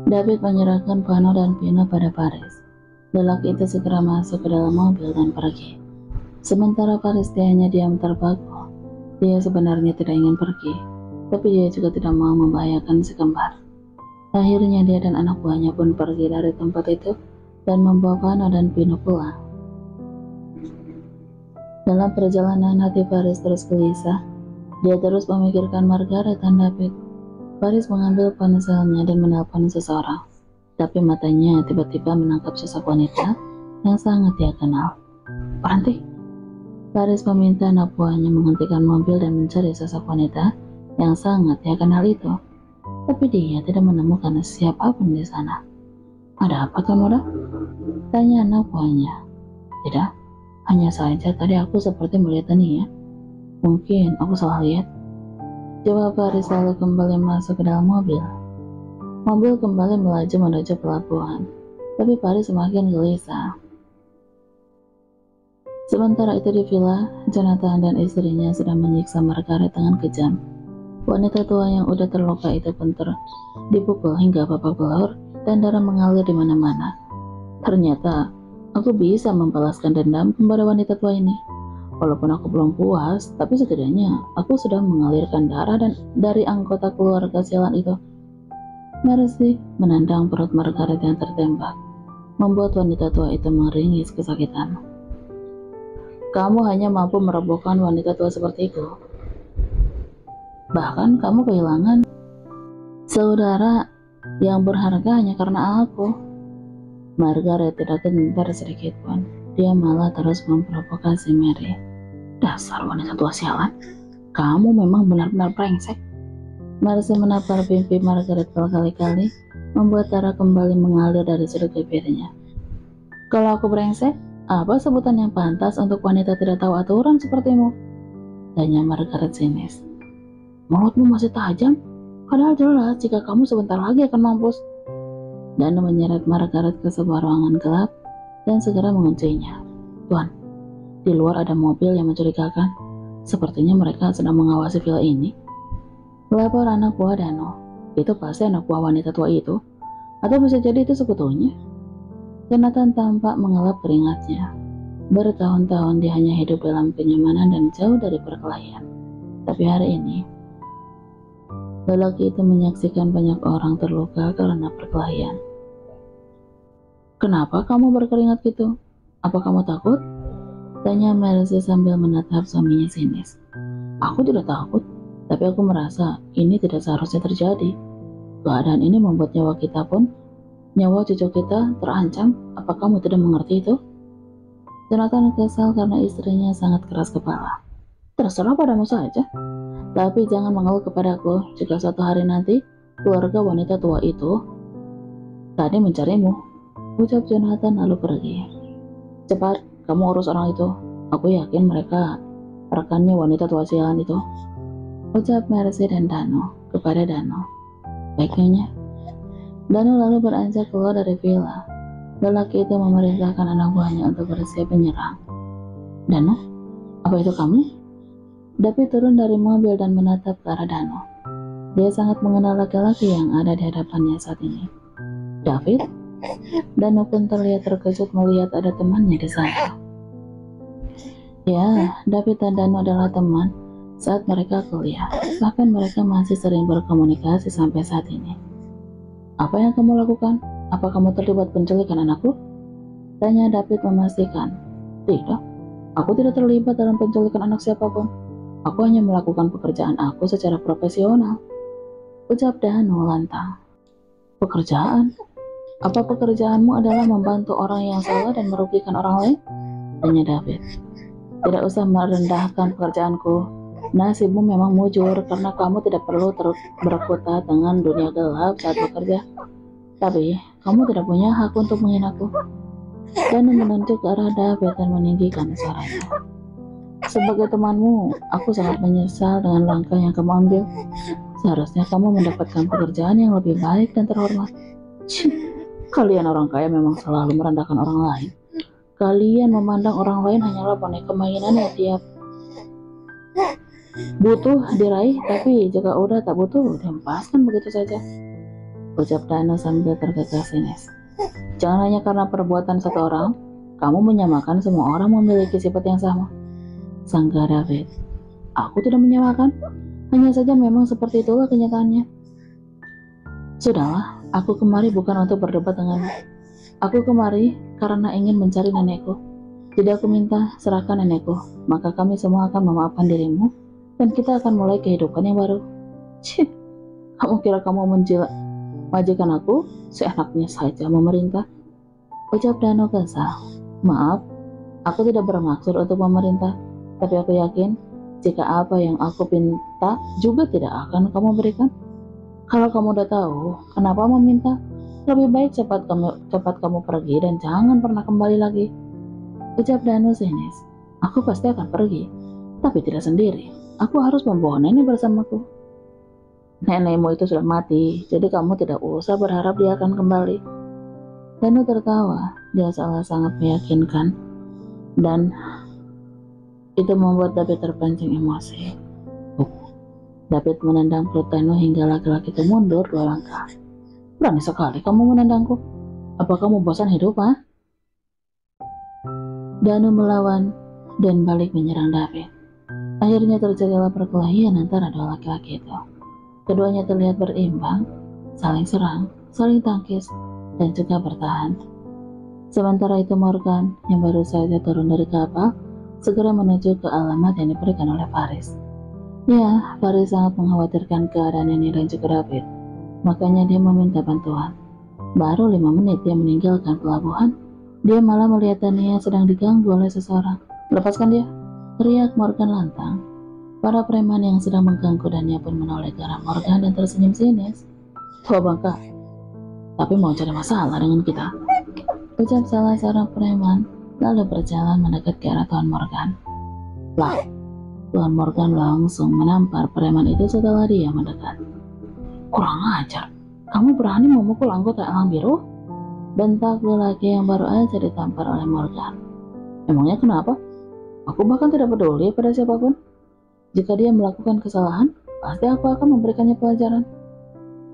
David menyerahkan Vano dan Vino pada Paris. Lelaki itu segera masuk ke dalam mobil dan pergi. Sementara Paris dia hanya diam terpaku. Dia sebenarnya tidak ingin pergi, tapi dia juga tidak mau membahayakan si kembar. Akhirnya dia dan anak buahnya pun pergi dari tempat itu dan membawa Vano dan Vino pulang. Dalam perjalanan hati Paris terus gelisah. Dia terus memikirkan Margaret dan David. Paris mengambil ponselnya dan menelpon seseorang, tapi matanya tiba-tiba menangkap sosok wanita yang sangat dia kenal. Berhenti. Paris meminta anak buahnya menghentikan mobil dan mencari sosok wanita yang sangat dia kenal itu, tapi dia tidak menemukan siapapun di sana. Ada apa, Tuan Muda? Tanya anak buahnya. Tidak, hanya saja tadi aku seperti melihat Tania. Mungkin aku salah lihat. Jawab Paris lalu kembali masuk ke dalam mobil. Mobil kembali melaju menuju pelabuhan, tapi Paris semakin gelisah. Sementara itu di villa, Jonathan dan istrinya sedang menyiksa Margaret dengan kejam. Wanita tua yang udah terluka itu pun dipukul hingga babak belur dan darah mengalir di mana-mana. Ternyata aku bisa membalaskan dendam kepada wanita tua ini. Walaupun aku belum puas, tapi setidaknya aku sudah mengalirkan darah dari anggota keluarga sialan itu. Mercy menendang perut Margaret yang tertembak, membuat wanita tua itu meringis kesakitan. Kamu hanya mampu merobohkan wanita tua sepertiku. Bahkan kamu kehilangan saudara yang berharga hanya karena aku. Margaret tidak gentar sedikit pun. Dia malah terus memprovokasi Mary. Dasar wanita tua sialan, kamu memang benar-benar brengsek. Mercy menampar pipi Margaret berkali-kali, membuat darah kembali mengalir dari sudut bibirnya. Kalau aku brengsek, apa sebutan yang pantas untuk wanita tidak tahu aturan sepertimu? Tanya Margaret sinis. Mulutmu masih tajam, padahal jelas jika kamu sebentar lagi akan mampus. Dan menyeret Margaret ke sebuah ruangan gelap dan segera menguncinya. Tuan, di luar ada mobil yang mencurigakan. Sepertinya mereka sedang mengawasi villa ini. Lapor anak buah Dano. Itu pasti anak buah wanita tua itu. Atau bisa jadi itu sekutunya. Jonathan tampak mengelap keringatnya. Bertahun-tahun dia hanya hidup dalam kenyamanan dan jauh dari perkelahian. Tapi hari ini, lelaki itu menyaksikan banyak orang terluka karena perkelahian. Kenapa kamu berkeringat gitu? Apa kamu takut? Tanya Mercy sambil menatap suaminya sinis. Aku tidak takut, tapi aku merasa ini tidak seharusnya terjadi. Keadaan ini membuat nyawa cucu kita terancam. Apa kamu tidak mengerti itu? Jonathan kesal karena istrinya sangat keras kepala. Terserah padamu saja, tapi jangan mengeluh kepadaku jika suatu hari nanti keluarga wanita tua itu tadi mencarimu. Ucap Jonathan lalu pergi. Cepat, kamu urus orang itu. Aku yakin mereka rekannya wanita tua sialan itu. Ucap Mercy dan Dano kepada Dano. Baik Nyonya. Dano lalu beranjak keluar dari villa. Lelaki itu memerintahkan anak buahnya untuk bersiap menyerang. Dano, apa itu kamu? David turun dari mobil dan menatap ke arah Dano. Dia sangat mengenal laki-laki yang ada di hadapannya saat ini. David? Dano pun terlihat terkejut melihat ada temannya di sana. Ya, David dan Dano adalah teman saat mereka kuliah. Bahkan mereka masih sering berkomunikasi sampai saat ini. Apa yang kamu lakukan? Apa kamu terlibat penculikan anakku? Tanya David memastikan. Tidak, aku tidak terlibat dalam penculikan anak siapapun. Aku hanya melakukan pekerjaan aku secara profesional. Ucap Dano lantang. Pekerjaan? Apa pekerjaanmu adalah membantu orang yang salah dan merugikan orang lain? Tanya David. Tidak usah merendahkan pekerjaanku. Nasibmu memang mujur karena kamu tidak perlu berkutat dengan dunia gelap saat bekerja. Tapi kamu tidak punya hak untuk menghinaku. Dan menunjuk ke arah David dan meninggikan suaranya. Sebagai temanmu, aku sangat menyesal dengan langkah yang kamu ambil. Seharusnya kamu mendapatkan pekerjaan yang lebih baik dan terhormat. Kalian orang kaya memang selalu merendahkan orang lain. Kalian memandang orang lain hanyalah boneka mainan yang tiap butuh diraih, tapi jika udah tak butuh, dihempaskan begitu saja. ucap Dano sambil terkekeh sinis. Jangan hanya karena perbuatan satu orang, kamu menyamakan semua orang memiliki sifat yang sama. Sangga David. Aku tidak menyamakan, hanya saja memang seperti itulah kenyataannya. Sudahlah, aku kemari bukan untuk berdebat denganmu. Aku kemari karena ingin mencari nenekku. Jadi aku minta serahkan nenekku, maka kami semua akan memaafkan dirimu dan kita akan mulai kehidupan yang baru. Cih, kamu kira kamu menjilat majikan aku? Seenaknya saja memerintah. Ucap Dano kesal. Maaf, aku tidak bermaksud untuk memerintah, tapi aku yakin jika apa yang aku pinta juga tidak akan kamu berikan. Kalau kamu udah tahu, kenapa meminta? Lebih baik cepat kamu pergi dan jangan pernah kembali lagi. Ucap Dano sinis. Aku pasti akan pergi, tapi tidak sendiri. Aku harus membawa nenek bersamaku. Nenekmu itu sudah mati, jadi kamu tidak usah berharap dia akan kembali. Dano tertawa, dia sangat meyakinkan, dan itu membuat David terpancing emosi. David menendang perut Dano hingga laki-laki itu mundur 2 langkah. Berani sekali kamu menendangku. Apa kamu bosan hidup, ha? Dano melawan dan balik menyerang David. Akhirnya terjadilah perkelahian antara 2 laki-laki itu. Keduanya terlihat berimbang, saling serang, saling tangkis, dan juga bertahan. Sementara itu Morgan yang baru saja turun dari kapal segera menuju ke alamat yang diberikan oleh Faris. Ya, Faris sangat mengkhawatirkan keadaan Nenek dan juga David. Makanya dia meminta bantuan. Baru 5 menit dia meninggalkan pelabuhan, dia malah melihat Dania sedang diganggu oleh seseorang. Lepaskan dia, teriak Morgan lantang. Para preman yang sedang mengganggu Dania pun menoleh ke arah Morgan dan tersenyum sinis. Tua bangka, tapi mau cari masalah dengan kita, ucap salah seorang preman, lalu berjalan mendekat ke arah Tuan Morgan. Lah, Tuan Morgan langsung menampar preman itu setelah dia mendekat. Kurang ajar, kamu berani memukul anggota Elang Biru? Bentak lelaki yang baru aja ditampar oleh Morgan. Emangnya kenapa? Aku bahkan tidak peduli pada siapapun. Jika dia melakukan kesalahan, pasti aku akan memberikannya pelajaran,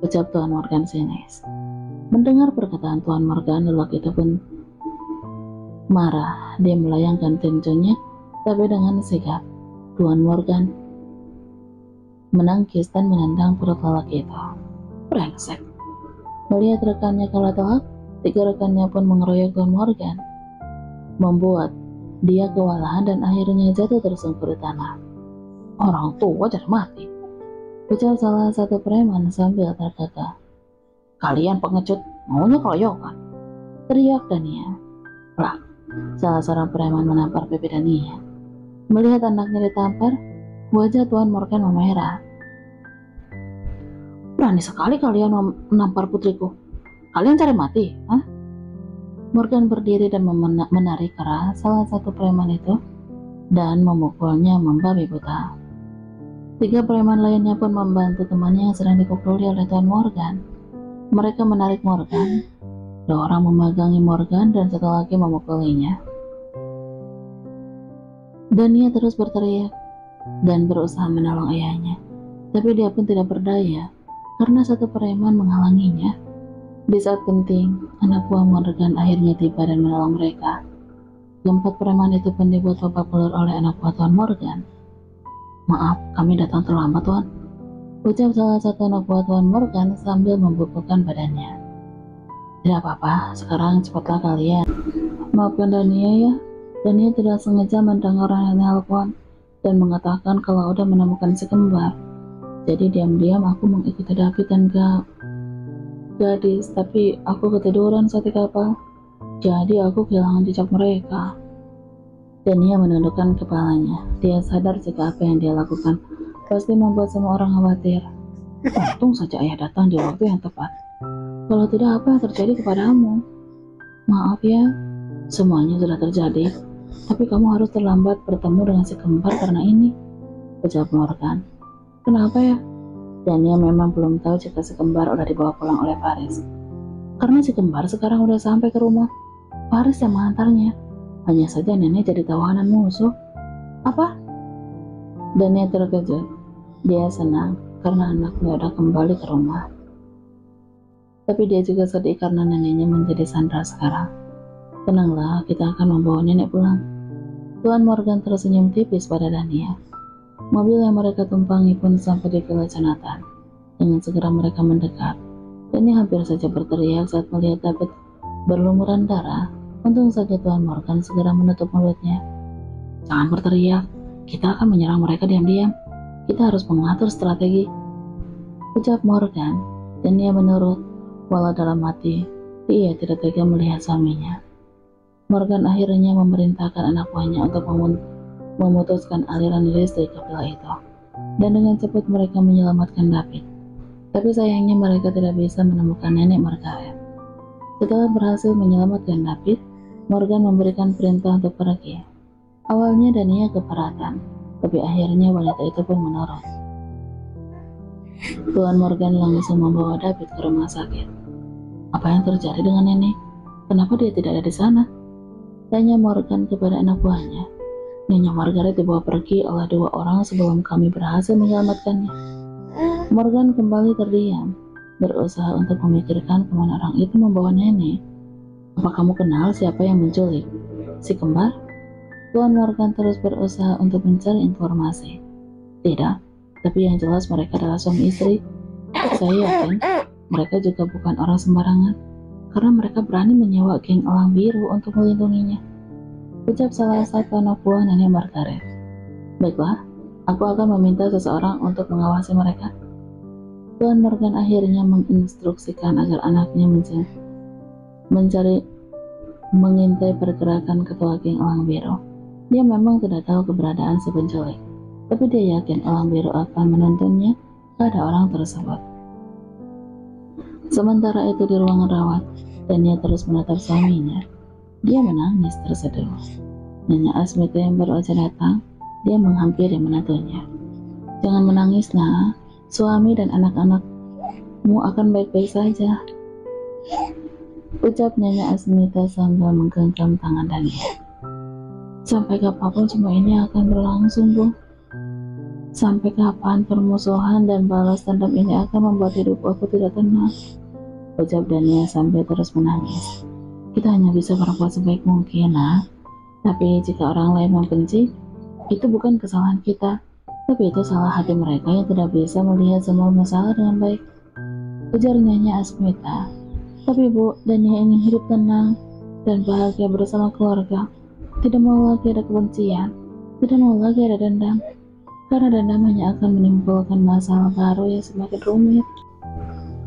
ucap Tuan Morgan sinis. Mendengar perkataan Tuan Morgan, lelaki itu pun marah. Dia melayangkan tinjunya, tapi dengan sigap. Tuan Morgan menangkis dan menendang perut lelaki itu. Brengsek. Melihat rekannya kalah telak, 3 rekannya pun mengeroyok Tuan Morgan, membuat dia kewalahan dan akhirnya jatuh tersungkur di tanah. Orang tua jadi mati, ucap salah satu preman sambil terkekeh. Kalian pengecut, maunya keroyokan, teriak Dania. Lah, salah seorang preman menampar pipi Dania. Melihat anaknya ditampar, wajah Tuan Morgan memerah. Berani sekali kalian menampar putriku. Kalian cari mati, ha? Morgan berdiri dan menarik keras salah satu preman itu dan memukulnya membabi buta. 3 preman lainnya pun membantu temannya yang sedang dipukuli oleh Tuan Morgan. Mereka menarik Morgan, 2 orang memegangi Morgan dan 1 lagi memukulinya. Dania terus berteriak dan berusaha menolong ayahnya, tapi dia pun tidak berdaya karena 1 preman menghalanginya. Di saat genting, anak buah Morgan akhirnya tiba dan menolong mereka. 4 preman itu pun dibuat babak belur oleh anak buah Tuan Morgan. Maaf, kami datang terlambat, Tuan, ucap salah satu anak buah Tuan Morgan sambil membungkukkan badannya. Tidak apa-apa, sekarang cepatlah kalian. Maafkan Dania ya. Dania tidak sengaja mendengar orang yang telepon dan mengatakan kalau udah menemukan si kembar. Jadi diam-diam aku mengikuti David dan gadis, tapi aku ketiduran saat di kapal. Jadi aku kehilangan jejak mereka. Dania menundukkan kepalanya. Dia sadar jika apa yang dia lakukan pasti membuat semua orang khawatir. Untung saja ayah datang di waktu yang tepat. Kalau tidak, apa yang terjadi kepadamu? Maaf ya, semuanya sudah terjadi. Tapi kamu harus terlambat bertemu dengan si kembar karena ini, ucap Morgan. Kenapa ya? Dania memang belum tahu jika si kembar udah dibawa pulang oleh Faris. Karena si kembar sekarang udah sampai ke rumah. Faris yang mengantarnya. Hanya saja nenek jadi tawanan musuh. Apa? Dania terkejut. Dia senang karena anaknya udah kembali ke rumah. Tapi dia juga sedih karena neneknya menjadi sandra sekarang. Tenanglah, kita akan membawa nenek pulang. Tuan Morgan tersenyum tipis pada Dania. Mobil yang mereka tumpangi pun sampai di Villa Jonathan. Dengan segera mereka mendekat. Dania hampir saja berteriak saat melihat David berlumuran darah. Untung saja Tuan Morgan segera menutup mulutnya. Jangan berteriak, kita akan menyerang mereka diam-diam. Kita harus mengatur strategi, ucap Morgan, dan dia menurut, walau dalam hati, dia tidak tega melihat suaminya. Morgan akhirnya memerintahkan anak buahnya untuk memutuskan aliran listrik ke villa itu, dan dengan cepat mereka menyelamatkan David. Tapi sayangnya mereka tidak bisa menemukan nenek Margaret. Setelah berhasil menyelamatkan David, Morgan memberikan perintah untuk pergi. Awalnya Dania keberatan, tapi akhirnya wanita itu pun menurut. Tuan Morgan langsung membawa David ke rumah sakit. Apa yang terjadi dengan nenek? Kenapa dia tidak ada di sana? Tanya Morgan kepada anak buahnya. Nyonya Margaret dibawa pergi oleh 2 orang sebelum kami berhasil menyelamatkannya. Morgan kembali terdiam, berusaha untuk memikirkan kemana orang itu membawa nenek. Apa kamu kenal siapa yang menculik? Si kembar? Tuan Morgan terus berusaha untuk mencari informasi. Tidak, tapi yang jelas mereka adalah suami istri. Saya yakin mereka juga bukan orang sembarangan, karena mereka berani menyewa geng elang biru untuk melindunginya, ucap salah satu anak buah nenek Margaret. Baiklah, aku akan meminta seseorang untuk mengawasi mereka. Tuan Morgan akhirnya menginstruksikan agar anaknya mengintai pergerakan ketua geng elang biru. Dia memang tidak tahu keberadaan si penculik, tapi dia yakin elang biru akan menuntunnya pada orang tersebut. Sementara itu di ruangan rawat, Dania terus menatap suaminya. Dia menangis terseduh. Nyonya Asmita yang baru aja datang, dia menghampiri menantunya. Jangan menangis, nak. Suami dan anak-anakmu akan baik-baik saja, ucap Nyonya Asmita sambil menggenggam tangan Dania. Sampai kapanpun semua ini akan berlangsung, Bu. Sampai kapan permusuhan dan balas dendam ini akan membuat hidupku tidak tenang, ucap Dania sambil terus menangis. Kita hanya bisa berbuat sebaik mungkin, nak. Tapi jika orang lain membenci, itu bukan kesalahan kita, tapi itu salah hati mereka yang tidak bisa melihat semua masalah dengan baik, ujar Nyonya Asmita. Tapi Bu, Dania ingin hidup tenang dan bahagia bersama keluarga. Tidak mau lagi ada kebencian, tidak mau lagi ada dendam, karena dendam hanya akan menimbulkan masalah baru yang semakin rumit.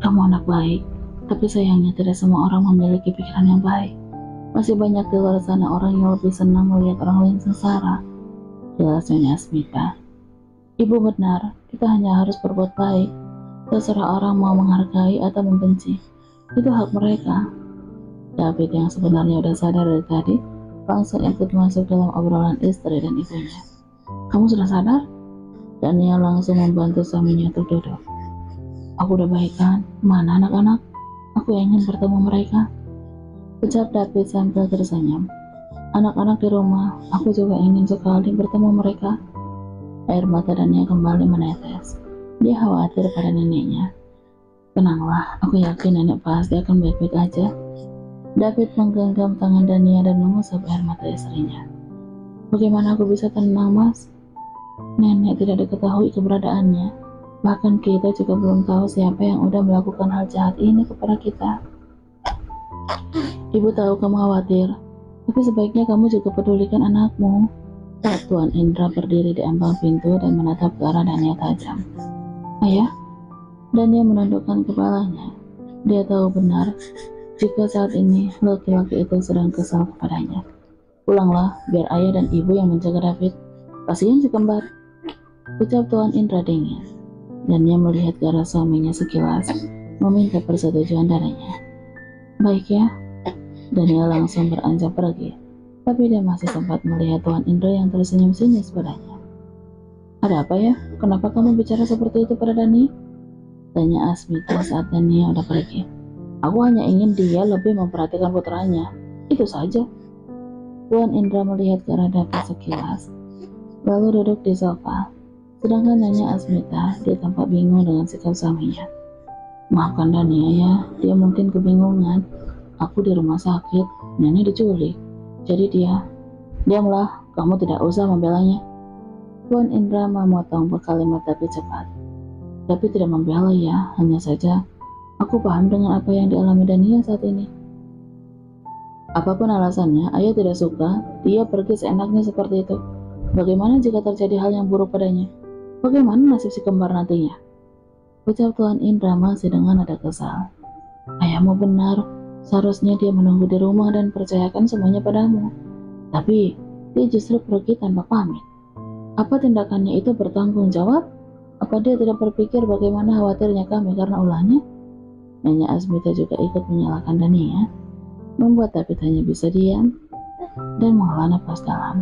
Kamu anak baik, tapi sayangnya tidak semua orang memiliki pikiran yang baik. Masih banyak di luar sana orang yang lebih senang melihat orang lain sengsara, jelasnya Asmita. Ibu benar, kita hanya harus berbuat baik. Terserah orang mau menghargai atau membenci, itu hak mereka. David yang sebenarnya udah sadar dari tadi, langsung ikut masuk dalam obrolan istri dan ibunya. Kamu sudah sadar? Dania langsung membantu suaminya untuk duduk. Aku udah baik kan? Mana anak-anak? Aku ingin bertemu mereka, ucap David sambil tersenyum. Anak-anak di rumah, aku juga ingin sekali bertemu mereka. Air mata Dania kembali menetes. Dia khawatir pada neneknya. Tenanglah, aku yakin nenek pasti akan baik-baik aja. David menggenggam tangan Dania dan mengusap air mata istrinya. Bagaimana aku bisa tenang, Mas? Nenek tidak diketahui keberadaannya. Bahkan kita juga belum tahu siapa yang udah melakukan hal jahat ini kepada kita. Ibu tahu kamu khawatir, tapi sebaiknya kamu juga pedulikan anakmu. Tuan Indra berdiri di ambang pintu dan menatap ke arah Dania tajam. Ayah? Dania menundukkan kepalanya. Dia tahu benar jika saat ini laki-laki itu sedang kesal kepadanya. Pulanglah, biar ayah dan ibu yang menjaga David. Kasihan si kembar, ucap Tuan Indra dingin. Dan dia melihat ke arah suaminya sekilas, meminta persetujuan darinya. Baik ya, Daniel langsung beranjak pergi, tapi dia masih sempat melihat Tuan Indra yang tersenyum sinis padanya. Ada apa ya? Kenapa kamu bicara seperti itu pada Dani? Tanya Asmita saat Dania udah pergi. Aku hanya ingin dia lebih memperhatikan putranya, itu saja. Tuan Indra melihat ke arah David sekilas, lalu duduk di sofa. Sedangkan Nyonya Asmita, dia tampak bingung dengan sikap suaminya. Maafkan Dania ya, dia mungkin kebingungan. Aku di rumah sakit, nenek diculik. Jadi diamlah, kamu tidak usah membelanya. Tuan Indra memotong kalimat tapi cepat. Tapi tidak membela ya, hanya saja aku paham dengan apa yang dialami Dania saat ini. Apapun alasannya, ayah tidak suka dia pergi seenaknya seperti itu. Bagaimana jika terjadi hal yang buruk padanya? Bagaimana nasib si kembar nantinya? Ucap Tuan Indra masih dengan nada kesal. Ayahmu benar, seharusnya dia menunggu di rumah dan percayakan semuanya padamu. Tapi, dia justru pergi tanpa pamit. Apa tindakannya itu bertanggung jawab? Apa dia tidak berpikir bagaimana khawatirnya kami karena ulahnya? Nyonya Asmita juga ikut menyalahkan Dania, membuat David hanya bisa diam dan menghela napas dalam.